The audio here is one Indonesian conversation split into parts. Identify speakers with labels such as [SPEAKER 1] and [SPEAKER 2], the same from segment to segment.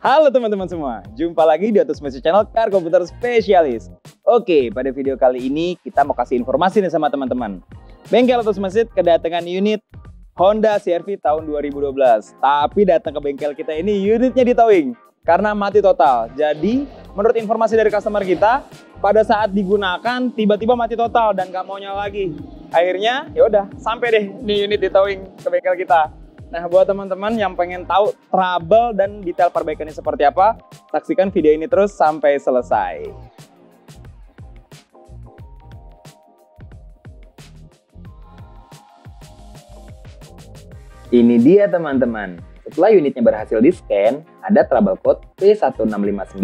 [SPEAKER 1] Halo teman-teman semua, jumpa lagi di Autosmesi Channel Car Komputer Spesialis. Oke, pada video kali ini kita mau kasih informasi nih sama teman-teman. Bengkel Autosmesi kedatangan unit Honda CR-V tahun 2012. Tapi datang ke bengkel kita ini unitnya di towing karena mati total. Jadi menurut informasi dari customer kita, pada saat digunakan tiba-tiba mati total dan gak mau nyala lagi. Akhirnya yaudah sampai deh nih unit di towing ke bengkel kita. Nah, buat teman-teman yang pengen tahu trouble dan detail perbaikannya seperti apa, saksikan video ini terus sampai selesai. Ini dia teman-teman. Setelah unitnya berhasil di-scan, ada trouble code P1659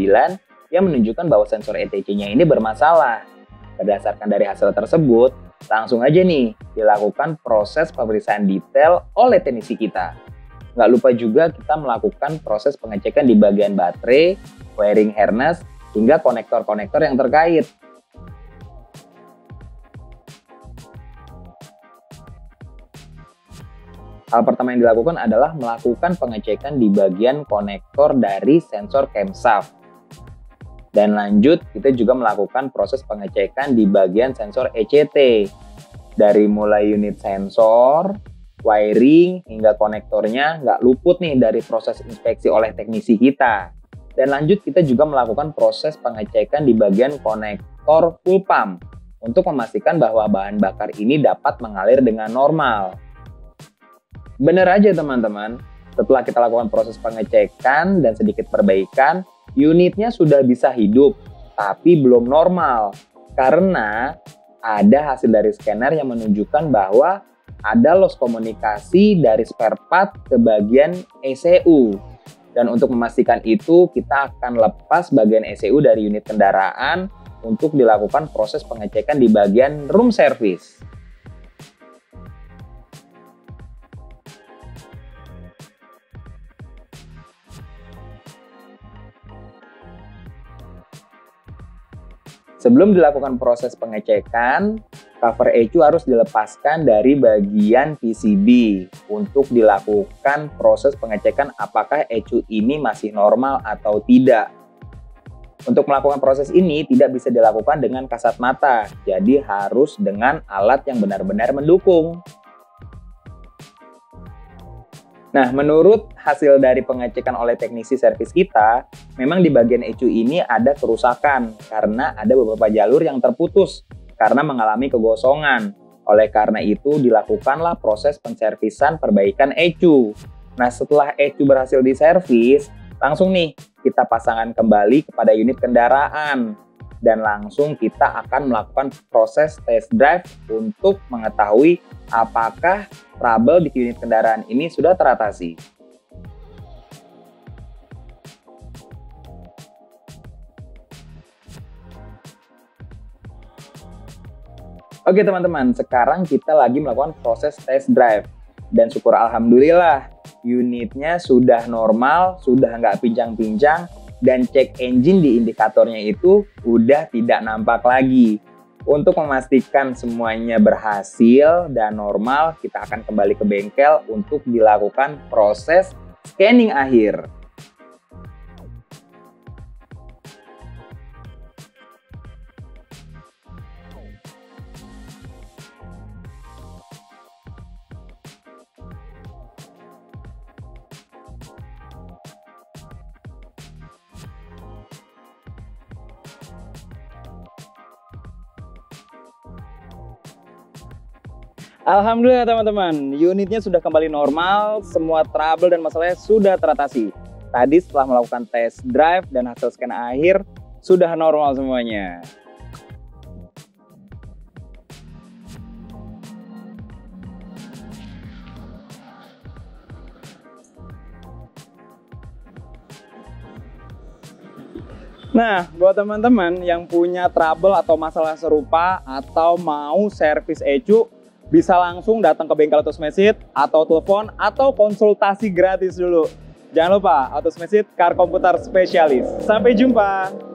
[SPEAKER 1] yang menunjukkan bahwa sensor ETC-nya ini bermasalah. Berdasarkan dari hasil tersebut, langsung aja nih dilakukan proses pemeriksaan detail oleh teknisi kita. Nggak lupa juga kita melakukan proses pengecekan di bagian baterai, wiring harness, hingga konektor-konektor yang terkait. Hal pertama yang dilakukan adalah melakukan pengecekan di bagian konektor dari sensor camshaft. Dan lanjut, kita juga melakukan proses pengecekan di bagian sensor ECT. Dari mulai unit sensor, wiring, hingga konektornya nggak luput nih dari proses inspeksi oleh teknisi kita. Dan lanjut, kita juga melakukan proses pengecekan di bagian konektor full pump untuk memastikan bahwa bahan bakar ini dapat mengalir dengan normal. Bener aja teman-teman, setelah kita lakukan proses pengecekan dan sedikit perbaikan, unitnya sudah bisa hidup, tapi belum normal. Karena ada hasil dari scanner yang menunjukkan bahwa ada loss komunikasi dari spare part ke bagian ECU. Dan untuk memastikan itu, kita akan lepas bagian ECU dari unit kendaraan untuk dilakukan proses pengecekan di bagian room service. Sebelum dilakukan proses pengecekan, cover ECU harus dilepaskan dari bagian PCB untuk dilakukan proses pengecekan apakah ECU ini masih normal atau tidak. Untuk melakukan proses ini tidak bisa dilakukan dengan kasat mata, jadi harus dengan alat yang benar-benar mendukung. Nah, menurut hasil dari pengecekan oleh teknisi servis kita, memang di bagian ECU ini ada kerusakan karena ada beberapa jalur yang terputus karena mengalami kegosongan. Oleh karena itu, dilakukanlah proses penservisan perbaikan ECU. Nah, setelah ECU berhasil diservis, langsung nih kita pasangkan kembali kepada unit kendaraan. Dan langsung kita akan melakukan proses test drive untuk mengetahui apakah trouble di unit kendaraan ini sudah teratasi. Oke teman-teman, sekarang kita lagi melakukan proses test drive. Dan syukur alhamdulillah, unitnya sudah normal, sudah nggak pincang-pincang, dan cek engine di indikatornya itu udah tidak nampak lagi. Untuk memastikan semuanya berhasil dan normal, kita akan kembali ke bengkel untuk dilakukan proses scanning akhir. Alhamdulillah teman-teman, unitnya sudah kembali normal, semua trouble dan masalahnya sudah teratasi. Tadi setelah melakukan test drive dan hasil scan akhir, sudah normal semuanya. Nah, buat teman-teman yang punya trouble atau masalah serupa atau mau servis ECU, bisa langsung datang ke bengkel Autosmesi atau telepon atau konsultasi gratis dulu. Jangan lupa, Autosmesi Car Komputer Spesialis. Sampai jumpa!